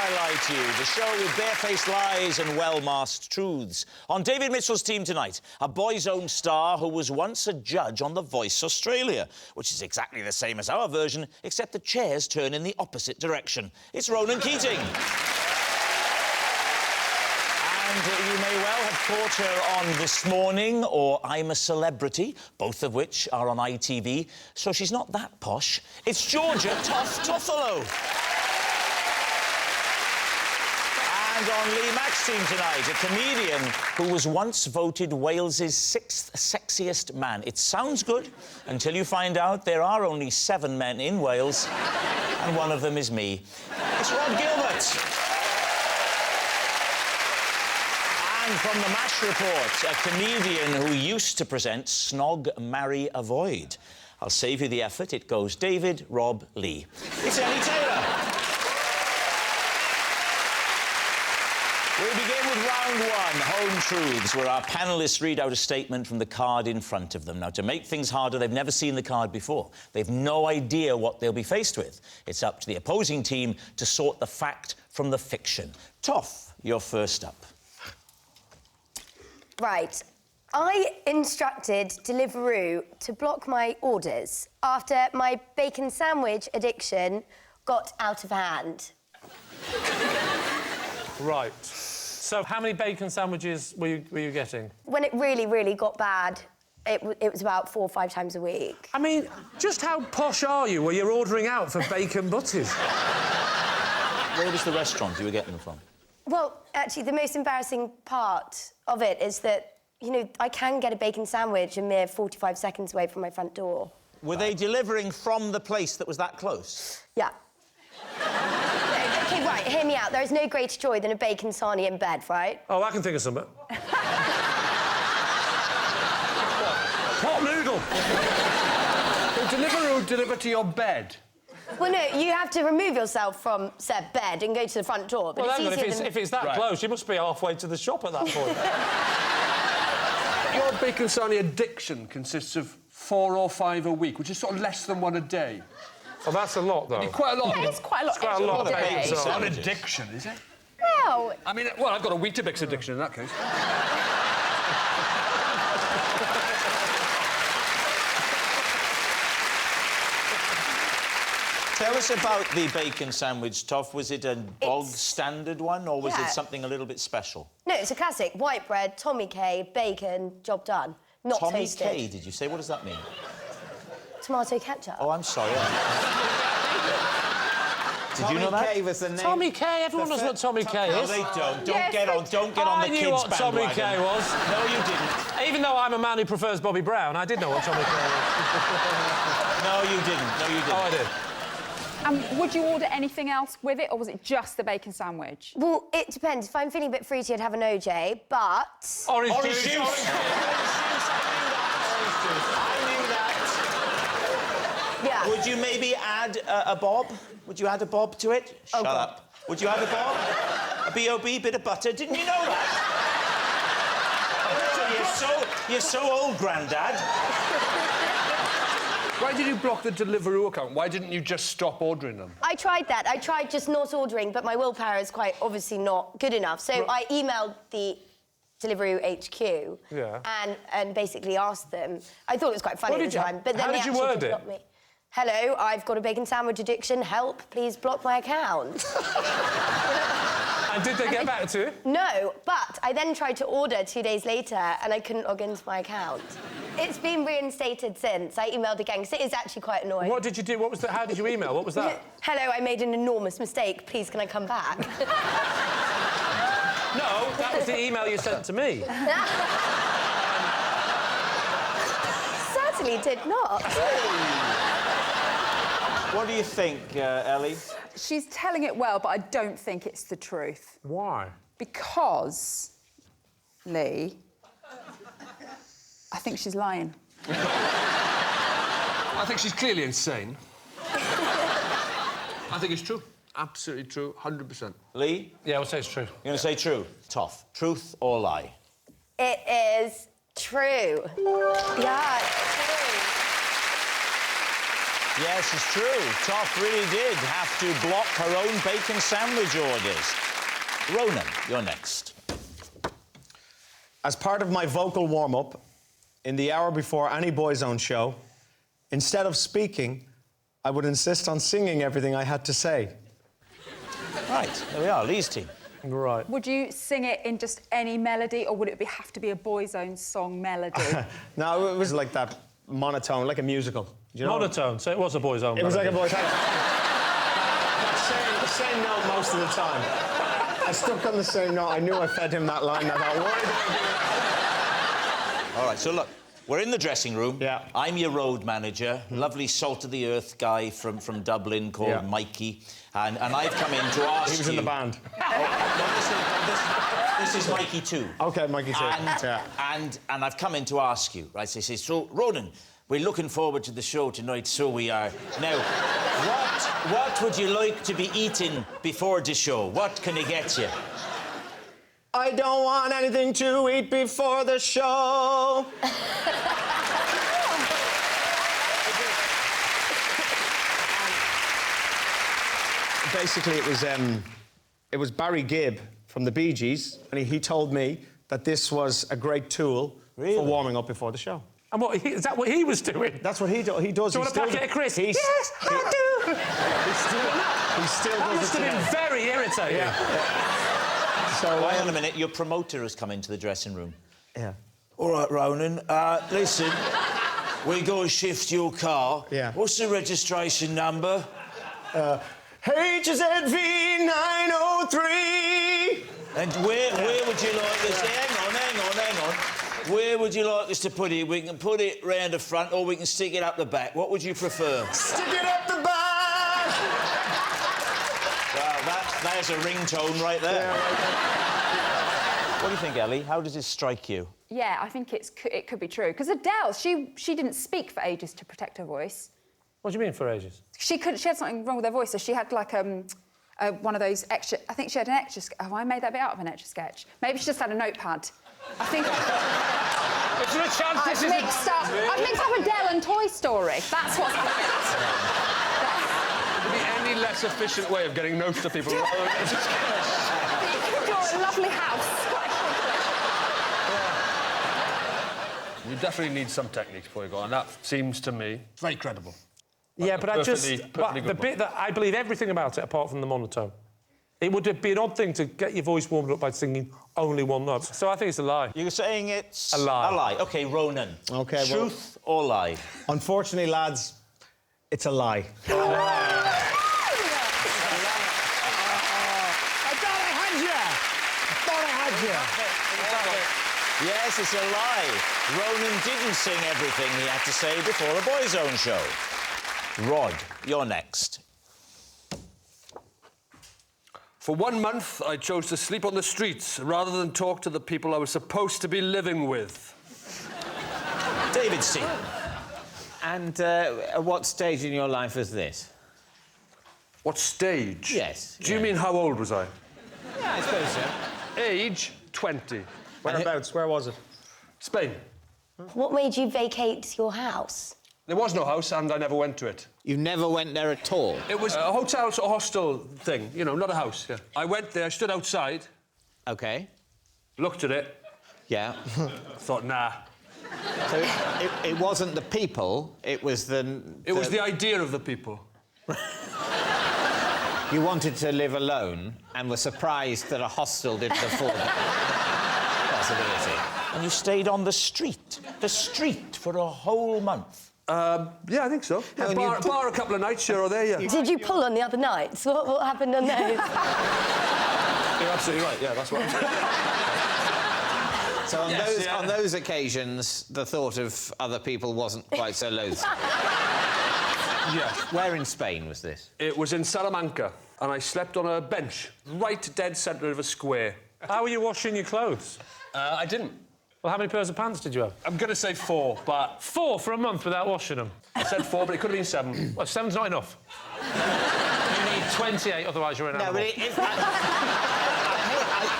I Lie to You, the show with barefaced lies and well-masked truths. On David Mitchell's team tonight, a boy's own star who was once a judge on The Voice Australia, which is exactly the same as our version, except the chairs turn in the opposite direction. It's Ronan Keating. And you may well have caught her on This Morning or I'm a Celebrity, both of which are on ITV, so she's not that posh. It's Georgia Toffolo. And on Lee Mack's team tonight, a comedian who was once voted Wales's 6th sexiest man. It sounds good until you find out there are only 7 men in Wales, and one of them is me. It's Rod Gilbert. And from the MASH report, a comedian who used to present Snog, Marry, Avoid. I'll save you the effort. It goes David, Rob, Lee. It's Ellie Taylor. We begin with round 1, Home Truths, where our panellists read out a statement from the card in front of them. Now, to make things harder, they've never seen the card before. They've no idea what they'll be faced with. It's up to the opposing team to sort the fact from the fiction. Toff, you're first up. Right. I instructed Deliveroo to block my orders after my bacon sandwich addiction got out of hand. Right. So how many bacon sandwiches were you getting? When it really, really got bad, it was about 4 or 5 times a week. I mean, just how posh are you where you're ordering out for bacon butties? Where was the restaurant you were getting them from? Well, actually, the most embarrassing part of it is that, you know, I can get a bacon sandwich a mere 45 seconds away from my front door. Were they delivering from the place that was that close? Yeah. OK, right, hear me out. There is no greater joy than a bacon sarnie in bed, right? Oh, I can think of something. Pot noodle. Deliveroo deliver to your bed? Well, no, you have to remove yourself from said bed and go to the front door. But Well, it's hang on, easier if it's that close, you must be halfway to the shop at that point. Your bacon sarnie addiction consists of 4 or 5 a week, which is sort of less than 1 a day. Oh, that's a lot, though. Quite a lot. Yeah, it's quite a lot. It's quite a lot of bacon It's not sandwiches. addiction, is it? Well, I mean, well, I've got a Weetabix addiction in that case. Tell us about the bacon sandwich, Toff. Was it a bog standard one, or was it something a little bit special? No, it's a classic. White bread, Tommy K, bacon, job done. Not Tommy toasted. K, did you say? What does that mean? Tomato ketchup. Oh, I'm sorry. Did you know that? K was the name. Tommy K, everyone knows what Tommy K No, is. they don't. Don't Yes, get on the I knew kids' what Tommy bandwagon. K was. No, you didn't. Even though I'm a man who prefers Bobby Brown, I did know what Tommy K was. No, you didn't. No, you didn't. Oh, I did. and would you order anything else with it, or was it just the bacon sandwich? Well, it depends. If I'm feeling a bit fruity, I'd have an OJ, but... Orange Juice. juice. I knew that. Yeah. Would you maybe add a bob? Would you add a bob to it? Shut up. Would you add a bob? A B.O.B., bit of butter? Didn't you know that? Oh, you're so old, Grandad. Why did you block the Deliveroo account? Why didn't you just stop ordering them? I tried that. I tried just not ordering, but my willpower is quite obviously not good enough. So I emailed the Deliveroo HQ and basically asked them. I thought it was quite funny at the time, but then how they did you actually word did it? block me. Hello, I've got a bacon sandwich addiction. Help, please block my account. And did they get back to you? No, but I then tried to order 2 days later and I couldn't log into my account. It's been reinstated since. I emailed again because it is actually quite annoying. What did you do? What was how did you email? What was that? Hello, I made an enormous mistake. Please, can I come back? No, that was the email you sent to me. Certainly did not. What do you think, Ellie? She's telling it well, but I don't think it's the truth. Why? Because, Lee, I think she's lying. I think she's clearly insane. I think it's true. Absolutely true, 100%. Lee? Yeah, I would say it's true. You're going to say true? Toff. Truth or lie? It is true. Yeah, it's true. Yes, it's true. Toff really did have to block her own bacon sandwich orders. Ronan, you're next. As part of my vocal warm-up, in the hour before any Boys Own show, instead of speaking, I would insist on singing everything I had to say. Right, there we are, Lee's team. Right. Would you sing it in just any melody, or would it have to be a Boys Own song melody? No, it was like that monotone, like a musical. You know? Monotone, so it was a Boys Own. It was like a Boys Own. the same note most of the time. I stuck on the same note. I knew I fed him that line. I thought, why did I do that? All right, so look, we're in the dressing room. Yeah. I'm your road manager, lovely salt-of-the-earth guy from Dublin called Mikey. And I've come in to ask you... He was in the band. This is Mikey too. OK, Mikey too. And I've come in to ask you, right? So, Ronan, we're looking forward to the show tonight, so we are. Now, what would you like to be eating before the show? What can I get you? I don't want anything to eat before the show. Basically, it was Barry Gibb from the Bee Gees, and he told me that this was a great tool for warming up before the show. And is that what he was doing? That's what he does. He does. Do you want a packet of crisps? Yes, I do. He still That does must it have been today. very irritating. So, Hang on a minute, your promoter has come into the dressing room. Yeah. All right, Ronan, listen, we got to shift your car. Yeah. What's the registration number? HZV 903. And where would you like us... Hang on. Where would you like us to put it? We can put it round the front or we can stick it up the back. What would you prefer? Stick it up the back. Well, there's a ringtone right there. Yeah, right. What do you think, Ellie? How does this strike you? Yeah, I think it could be true. Because Adele, she didn't speak for ages to protect her voice. What do you mean for ages? She had something wrong with her voice, so she had like one of those extra... I think she had an extra... Oh, I made that bit out of an extra sketch. Maybe she just had a notepad. I think... Is there a chance this is... I've mixed up Adele and Toy Story. That's what's happened. Would there be any less efficient way of getting notes to people? You could draw a lovely house. You definitely need some techniques before you go on. That seems to me very credible. Yeah, but I just... Perfectly the good bit that... I believe everything about it, apart from the monotone. It would be an odd thing to get your voice warmed up by singing only one note. So I think it's a lie. You're saying it's... A lie. A lie. OK, Ronan. OK, Truth or lie? Unfortunately, lads, it's a lie. Yes, it's a lie. Ronan didn't sing everything he had to say before a Boys Own show. Rod, you're next. For 1 month, I chose to sleep on the streets rather than talk to the people I was supposed to be living with. David's team. And at what stage in your life was this? What stage? Yes. Do you mean how old was I? Yeah, I suppose so. Age 20. Whereabouts? Where was it? Spain. What made you vacate your house? There was no house and I never went to it. You never went there at all? It was a hotel sort of hostel thing, you know, not a house. Yeah. I went there, stood outside, OK. looked at it, Yeah. thought, nah. So it wasn't the people, it was the... It was the idea of the people. You wanted to live alone and were surprised that a hostel didn't afford that possibility. And you stayed on the street for a whole month. Yeah, I think so. Yeah, bar a couple of nights here or there, yeah. Did you pull on the other nights? What happened on those? You're absolutely right, yeah, that's what I'm saying. So on those occasions, the thought of other people wasn't quite so loathsome. Yes. Where in Spain was this? It was in Salamanca, and I slept on a bench, right dead centre of a square. How were you washing your clothes? I didn't. Well, how many pairs of pants did you have? I'm going to say 4, but... 4 for a month without washing them? I said 4, but it could have been 7. Well, 7's not enough. You need 28, otherwise you're an animal. No, but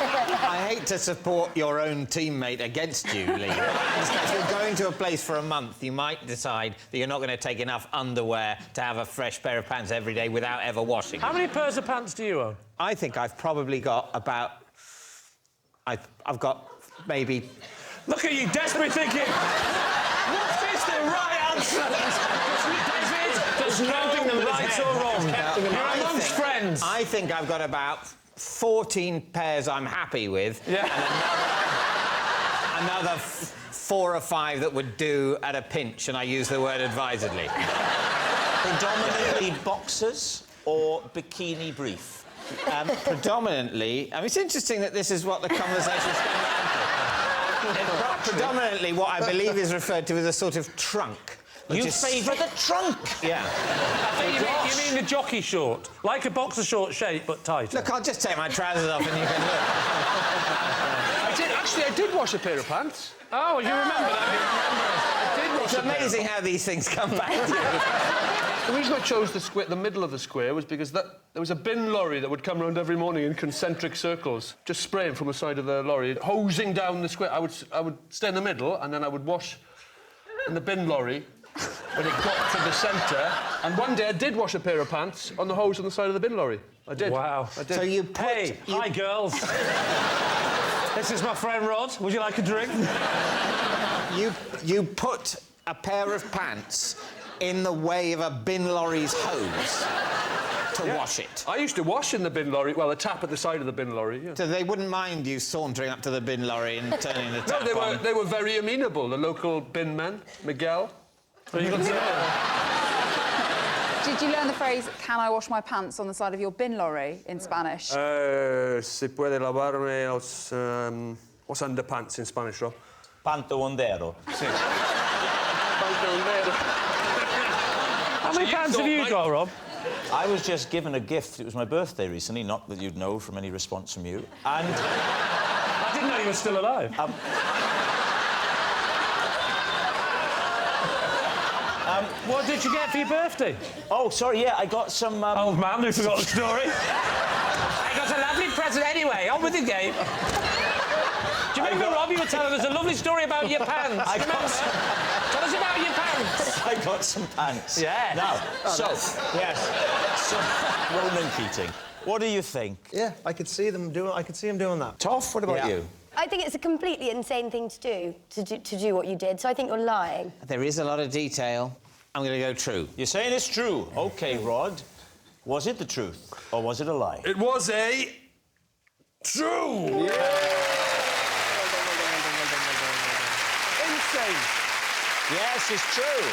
I hate to support your own teammate against you, Lee. If you're going to a place for a month, you might decide that you're not going to take enough underwear to have a fresh pair of pants every day without ever washing. How many pairs of pants do you own? I think I've probably got about... I've got maybe... Look at you, desperately thinking, what is the right answer? David, there's no right or wrong. You're amongst friends. I think I've got about 14 pairs I'm happy with. Yeah. And another 4 or 5 that would do at a pinch, and I use the word advisedly. Predominantly boxers or bikini brief? Predominantly... I mean, it's interesting that this is what the conversation's going down to. Predominantly what I believe is referred to as a sort of trunk. You favour the trunk? Yeah. I think you mean the jockey short. Like a boxer short shape, but tight. Look, I'll just take my trousers off and you can look. I did wash a pair of pants. Oh, you remember that? I did wash It's a pair. amazing how these things come back to you. The reason I chose the middle of the square was because there was a bin lorry that would come around every morning in concentric circles, just spraying from the side of the lorry, hosing down the square. I would stay in the middle, and then I would wash in the bin lorry when it got to the centre. And one day I did wash a pair of pants on the hose on the side of the bin lorry. I did. Wow. I did. So you put... Hey, hi, girls. This is my friend Rod. Would you like a drink? You put a pair of pants in the way of a bin lorry's hose to wash it. I used to wash in the bin lorry, well, a tap at the side of the bin lorry, yeah. So they wouldn't mind you sauntering up to the bin lorry and turning the tap on? They were very amenable, the local bin men, Miguel. So you got Did you learn the phrase, can I wash my pants on the side of your bin lorry in Spanish? Se puede lavarme los underpants in Spanish, Rob. Pantalondero. How many pants have you got, Rob? I was just given a gift. It was my birthday recently, not that you'd know from any response from you. And... I didn't know you were still alive. What did you get for your birthday? Oh, sorry, yeah, I got some... Old man who forgot the story. I got a lovely present anyway. On with the game. Do you remember, Rob, you were telling us a lovely story about your pants? Tell us about your pants. I got some pants. Yeah. Now, so Ronan Keating, what do you think? Yeah, I could see him doing that. Toff, what about you? I think it's a completely insane thing to do what you did, so I think you're lying. There is a lot of detail. I'm going to go true. You're saying it's true. OK, Rod. Was it the truth, or was it a lie? It was a... true! Insane. Yes, it's true.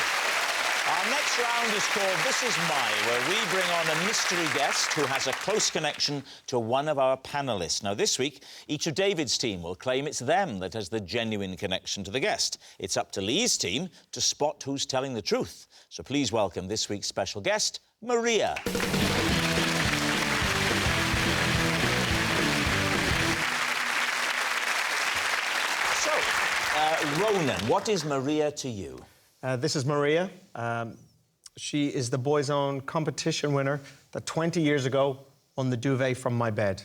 Our next round is called This Is My, where we bring on a mystery guest who has a close connection to one of our panellists. Now, this week, each of David's team will claim it's them that has the genuine connection to the guest. It's up to Lee's team to spot who's telling the truth. So please welcome this week's special guest, Maria. So, Ronan, what is Maria to you? This is Maria. She is the Boys' Own competition winner that 20 years ago won the duvet from my bed.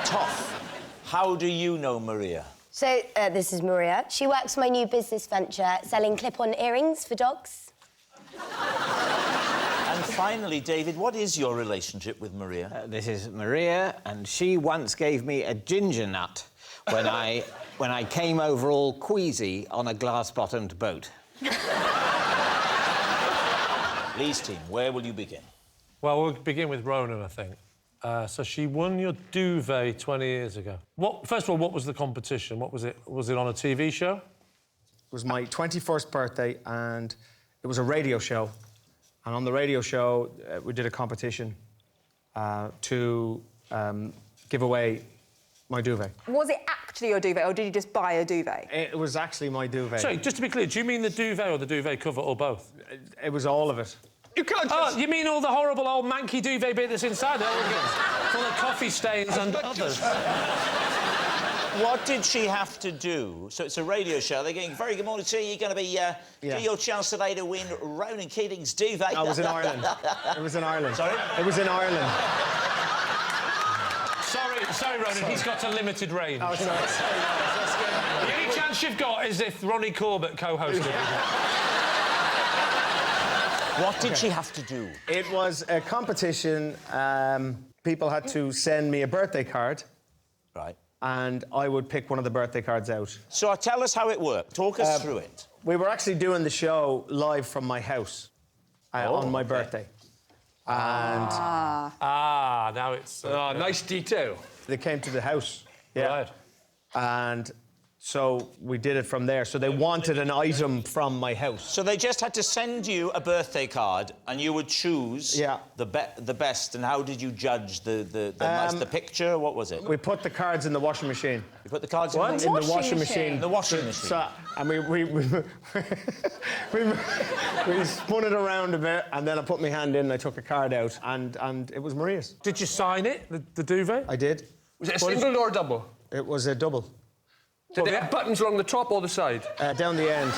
Toff, how do you know Maria? So, this is Maria. She works for my new business venture, selling clip-on earrings for dogs. And finally, David, what is your relationship with Maria? This is Maria, and she once gave me a ginger nut when I came over all queasy on a glass-bottomed boat. Lee's team, where will you begin? Well, we'll begin with Ronan, I think. So she won your duvet 20 years ago. First of all, what was the competition? What was it? Was it on a TV show? It was my 21st birthday, and it was a radio show. And on the radio show, we did a competition to give away my duvet. Was it actually your duvet, or did you just buy a duvet? It was actually my duvet. Sorry, just to be clear, do you mean the duvet or the duvet cover, or both? It was all of it. You can't just... Oh, you mean all the horrible old manky duvet bit that's inside it? Full of coffee stains and others. What did she have to do? So it's a radio show. They're going, very good morning to you. You're going to be get your chance today to win Ronan Keating's duvet. I was in Ireland. It was in Ireland. Sorry? It was in Ireland. Sorry, sorry, Ronan, he's got a limited range. Oh, sorry. The only chance you've got is if Ronnie Corbett co-hosted it. What did she have to do? It was a competition. People had to send me a birthday card. Right. And I would pick one of the birthday cards out. So tell us how it worked. Talk us through it. We were actually doing the show live from my house on my birthday. And now it's... nice detail. they came to the house. Yeah. Right. And so we did it from there. So they wanted an item from my house. So they just had to send you a birthday card, and you would choose the best. And how did you judge the picture? What was it? We put the cards in the washing machine. You put the cards in In the washing machine. In the washing machine. So, and we spun it around a bit, and then I put my hand in and I took a card out, and it was Maria's. Did you sign it, the duvet? I did. Was it a single or a double? It was a double. Did they have buttons along the top or the side? Down the end.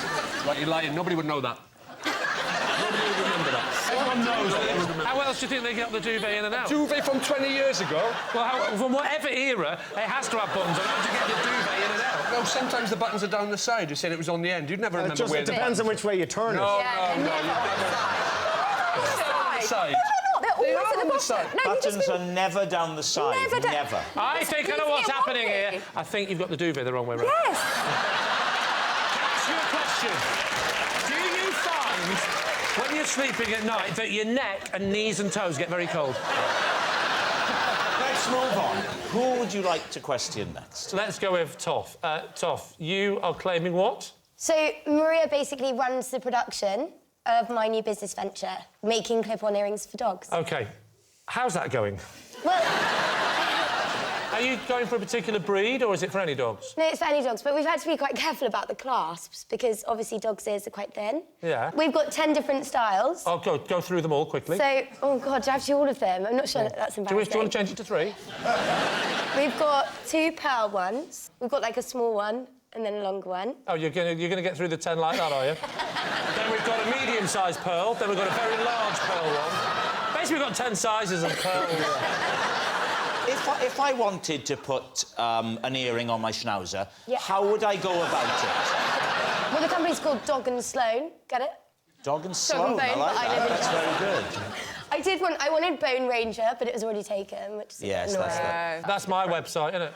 Right, you're lying. Nobody would know that. Nobody would remember that. Everyone knows that. How else do you think they got the duvet in and out? Duvet from 20 years ago? Well, from whatever era, it has to have buttons on how to get the duvet in and out. No, sometimes the buttons are down the side. You said it was on the end. You'd never remember where It depends on which way you turn it. No, Yeah, no, they're no. never on the side. Side. They're always at the side. bottom. No, you Buttons just are never down the side. Never down- Never. I think I know what's happening here. I think you've got the duvet the wrong way round. Yes. Can I ask you a question? Do you find, when you're sleeping at night, that your neck and knees and toes get very cold? Let's move on. Who would you like to question next? Let's go with Toff. Toff, you are claiming what? So Maria basically runs the production of my new business venture, making clip-on earrings for dogs. OK. How's that going? Well, Are you going for a particular breed, or is it for any dogs? no, it's for any dogs, but we've had to be quite careful about the clasps because obviously dogs' ears are quite thin. Yeah. We've got 10 different styles. I'll go through them all quickly. So, oh God, do I have to do all of them? I'm not sure that's Do you embarrassing. want to change it to 3? We've got 2 pearl ones. We've got like a small one and then a longer one. Oh, you're gonna get through the 10 like that, are you? Then we've got a medium-sized pearl. Then we've got a very large pearl one. Basically, we've got 10 sizes of pearls. If I wanted to put an earring on my schnauzer, Yeah. how would I go about it? Well, the company's called Dog and Sloan. Get it? Dog and Sloan, I Bone, like but I that. live in That's very good. I wanted Bone Ranger, but it was already taken, which is a bit Yes, annoying. that's That's my website, isn't it?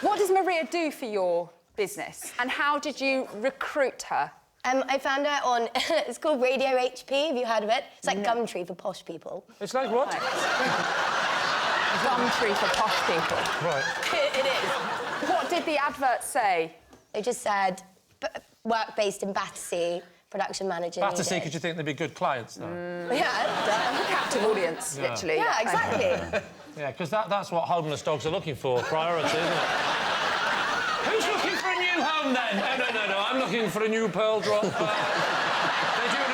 What does Maria do for your business? And how did you recruit her? I found out on... it's called Radio HP. Have you heard of it? It's like Gumtree for posh people. It's like what? Gumtree for posh people. Right. It is. What did the advert say? They just said, work based in Battersea, production manager Battersea, needed. because you think they'd be good clients, though. Yeah, Captive audience, literally. yeah, exactly. Yeah, because that's what homeless dogs are looking for, priority, isn't it? Who's looking for a new home, then? No, I'm looking for a new pearl drop. They do an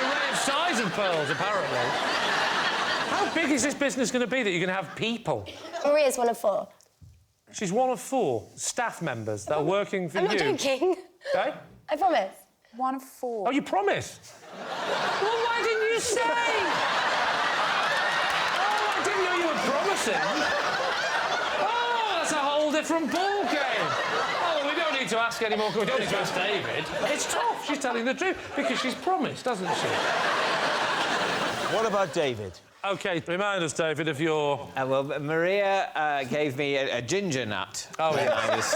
array of size of pearls, apparently. How big is this business going to be that you're going to have people? Maria's one of 4. She's one of 4 staff members that are working for I'm you. not joking. Okay? I promise. 1 of 4. Oh, you promised? Well, why didn't you say? Oh, I didn't know you were promising. Oh, that's a whole different ball game. Oh, we don't need to ask anymore. We don't need to ask David. It's tough. She's telling the truth because she's promised, doesn't she? What about David? OK, remind us, David, of your... Well, Maria gave me a ginger nut. Oh, when yeah. I was...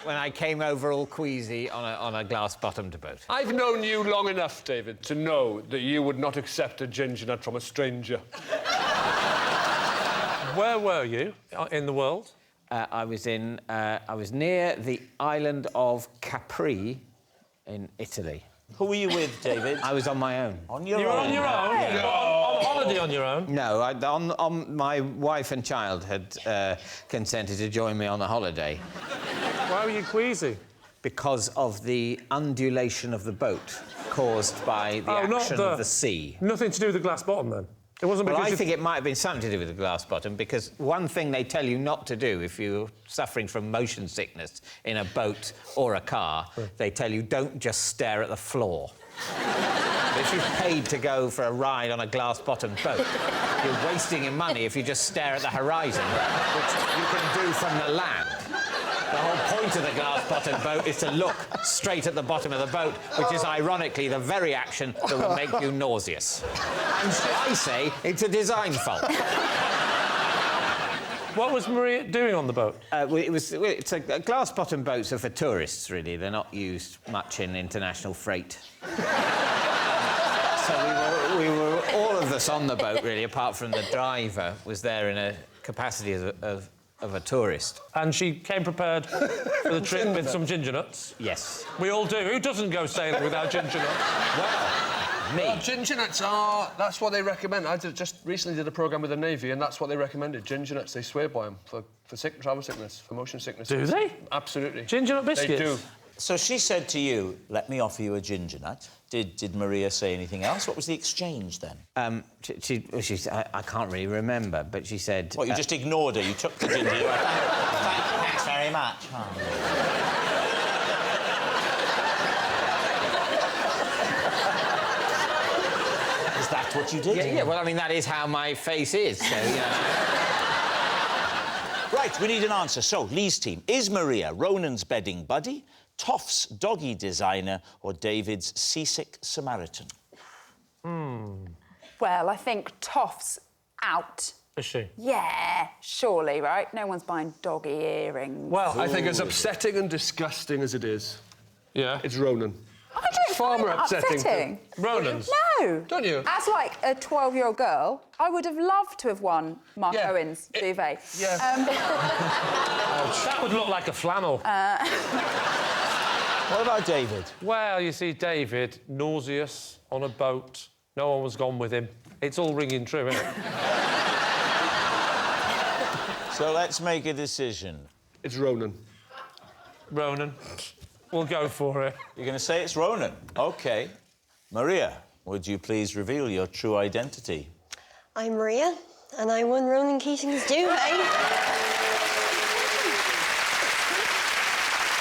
when I came over all queasy on a glass-bottomed boat. I've known you long enough, David, to know that you would not accept a ginger nut from a stranger. Where were you in the world? I was near the island of Capri in Italy. Who were you with, David? I was on my own. On your You were own? on your own? Yeah. On holiday on your own? No, my wife and child had consented to join me on a holiday. Why were you queasy? Because of the undulation of the boat caused by the action of the sea. Nothing to do with the glass bottom, then? It wasn't Well, because I think it might have been something to do with the glass bottom, because one thing they tell you not to do if you're suffering from motion sickness in a boat or a car, they tell you don't just stare at the floor. If you've paid to go for a ride on a glass-bottomed boat, you're wasting your money if you just stare at the horizon, which you can do from the land. The whole point of the glass-bottomed boat is to look straight at the bottom of the boat, which is, ironically, the very action that will make you nauseous. And I say it's a design fault. What was Maria doing on the boat? It's a glass-bottomed boats are for tourists, really. They're not used much in international freight. So we were all of us on the boat, really, apart from the driver, was there in a capacity of a tourist. And she came prepared for the trip with some ginger nuts? Yes. We all do. Who doesn't go sailing without ginger nuts? Well, me. Well, ginger nuts are... That's what they recommend. I just recently did a programme with the Navy, and that's what they recommended. Ginger nuts, they swear by them for travel sickness, for motion sickness. Do they? Absolutely. Ginger nut biscuits? They do. So she said to you, let me offer you a ginger nut. Did Maria say anything else? What was the exchange then? I can't really remember, but she said... What, you just ignored her? You took the ginger, you went, thanks very much. Oh. Is that what you did? Yeah, well, I mean, that is how my face is, so, you know... Right, we need an answer. So, Lee's team. Is Maria Ronan's bedding buddy, Toff's doggy designer, or David's seasick Samaritan? Well, I think Toff's out. Is she? Yeah, surely, right? No one's buying doggy earrings. Well, I think as upsetting and disgusting as it is, Yeah. it's Ronan. I don't far more find that upsetting. Ronan's? No. Don't you? As, like, a 12-year-old girl, I would have loved to have won Mark Yeah. Owen's duvet. Yeah. That would look like a flannel. What about David? Well, you see, David, nauseous, on a boat. No one was gone with him. It's all ringing true, isn't it? So let's make a decision. It's Ronan. Ronan. We'll go for it. You're going to say it's Ronan? OK. Maria, would you please reveal your true identity? I'm Maria, and I won Ronan Keating's duvet.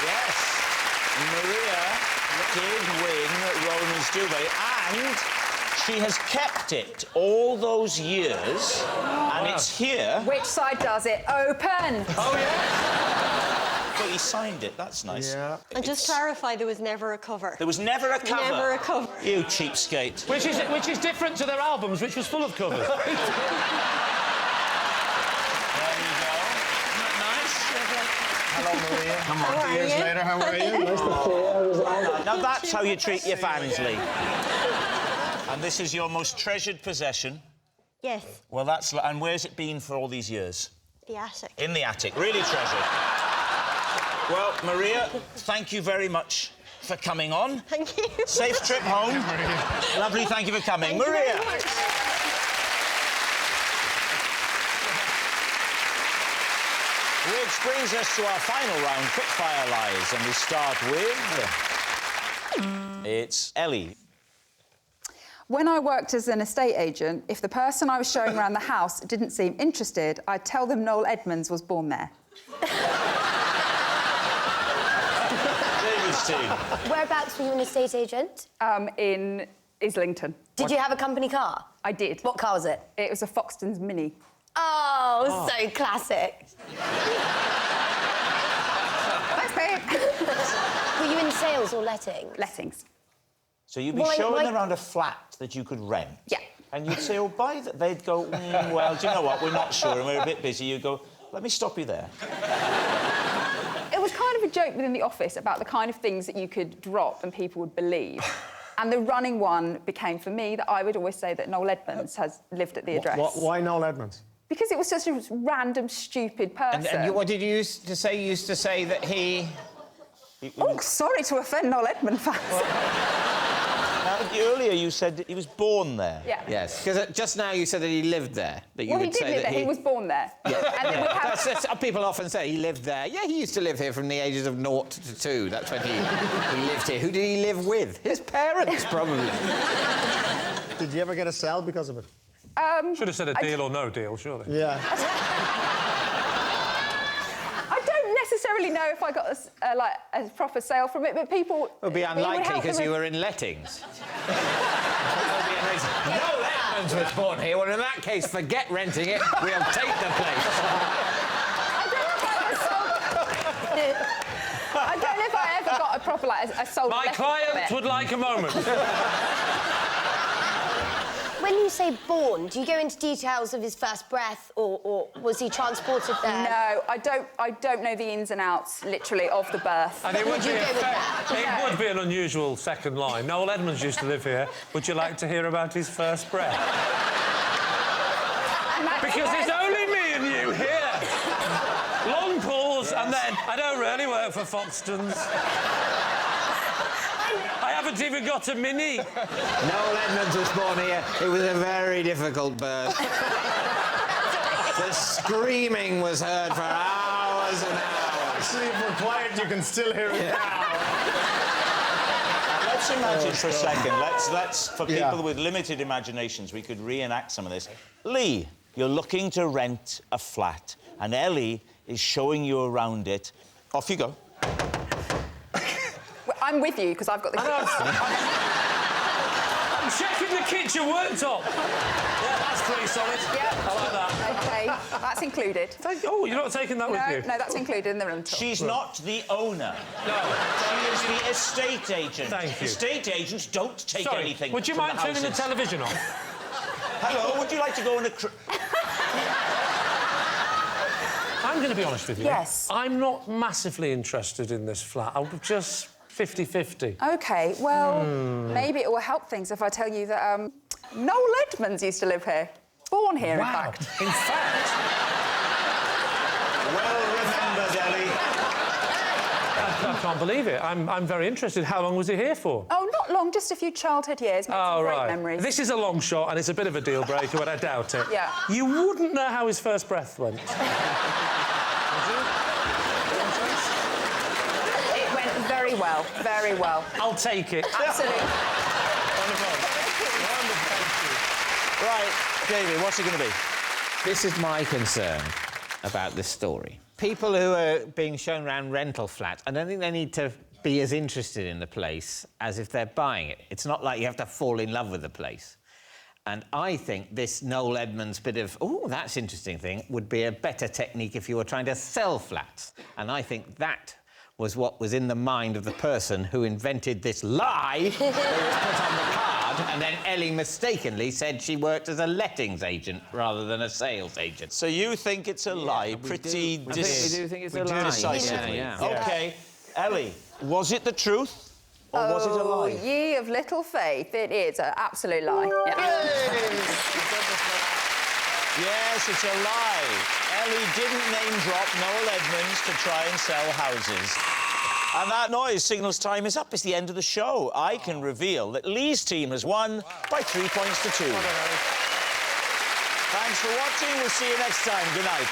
Yes, Maria did win Ronan's duvet, and she has kept it all those years, and it's here. Which side does it? Open! Oh, yeah. But he signed it, that's nice. Yeah. And just clarify, there was never a cover. There was never a cover. Never a cover. You cheapskate. Which is different to their albums, which was full of covers. There you go. Isn't that nice? Hello, Maria. Come on. 2 years later, how are you? Nice to see you. Now that's how you treat your fans, Lee. And this is your most treasured possession. Yes, Well, that's... And where's it been for all these years? the attic. In the attic. Really treasured. Well, Maria, thank you very much for coming on. Thank you. Safe trip home. Lovely, thank you for coming. Thank you Maria. very much. Which brings us to our final round, quickfire lies, and we start with... It's Ellie. When I worked as an estate agent, if the person I was showing around the house didn't seem interested, I'd tell them Noel Edmonds was born there. David's team. Whereabouts were you an estate agent? In Islington. Did you have a company car? I did. What car was it? It was a Foxtons Mini. Oh, so classic. Thanks, babe. Were you in sales or letting? Lettings. So you'd be Why- showing why- around a flat that you could rent. Yeah. And you'd say, oh, buy that. They'd go, well, do you know what? We're not sure and we're a bit busy. You'd go, let me stop you there. It was kind of a joke within the office about the kind of things that you could drop and people would believe. And the running one became, for me, that I would always say that Noel Edmonds has lived at the address. Why Noel Edmonds? Because it was such a random, stupid person. And what did you used to say? You used to say that he... Oh, sorry to offend Noel Edmonds fans. Now, earlier you said that he was born there. Yeah. Yes, because just now you said that he lived there. That you Well, he would did say live that there. He was born there. Yeah. And then we have... That's people often say he lived there. Yeah, he used to live here from the ages of 0 to 2. That's when he lived here. Who did he live with? His parents, probably. Did you ever get a cell because of it? Should have said a deal or no deal, surely. Yeah. I don't necessarily necessarily know if I got a proper sale from it, but people... It would be unlikely because you were in lettings. That would be amazing. Noel Edmonds was born here. Well, in that case, forget renting it. We'll take the place. I don't know if I ever got a proper, a sold... My client would like a moment. When you say born, do you go into details of his first breath, or was he transported there? No, I don't know the ins and outs, literally, of the birth. And it would you go with that? It would be an unusual second line. Noel Edmonds used to live here. Would you like to hear about his first breath? Because it's only me and you here. Long pause, and then I don't really work for Foxtons. I haven't even got a mini. Noel Edmonds was born here. It was a very difficult birth. The screaming was heard for hours and hours. Actually, if we're quiet, you can still hear it now. Let's imagine for a second. Let's for people with limited imaginations, we could reenact some of this. Lee, you're looking to rent a flat, and Ellie is showing you around it. Off you go. I'm with you, because I've got the keys. I'm checking the kitchen worktop. Yeah, that's pretty solid. Yeah. I like that. OK, that's included. Oh, you're not taking that with you? No, that's included in the rental. She's not the owner. No. She is the estate agent. Thank you. Estate agents don't take Sorry, anything would you from mind the turning the houses. television off? Hello, would you like to go on a... I'm going to be honest with you. Yes. I'm not massively interested in this flat. I would just 50-50. OK, well, maybe it will help things if I tell you that Noel Edmonds used to live here. Born here, in fact. In fact... Well remembered, Ellie. I can't believe it. I'm very interested. How long was he here for? Oh, not long, just a few childhood years. Made some great memories. This is a long shot, and it's a bit of a deal breaker, but I doubt it. Yeah. You wouldn't know how his first breath went. It went very well, very well. I'll take it. Absolutely. Right, David, what's it going to be? This is my concern about this story. People who are being shown around rental flats, I don't think they need to be as interested in the place as if they're buying it. It's not like you have to fall in love with the place. And I think this Noel Edmonds bit of, oh, that's interesting thing, would be a better technique if you were trying to sell flats. And I think that was what was in the mind of the person who invented this lie that was put on the card, and then Ellie mistakenly said she worked as a lettings agent rather than a sales agent. So you think it's a lie? Pretty I think we do think it's a lie. decisively. Yeah. OK. Ellie, was it the truth, or was it a lie? Oh, ye of little faith, it is an absolute lie. Yeah. Yes, it's a lie. Ellie didn't name-drop Noel Edmonds to try and sell houses. And that noise signals time is up. It's the end of the show. I can reveal that Lee's team has won by 3 points to 2. Thanks for watching. We'll see you next time. Good night.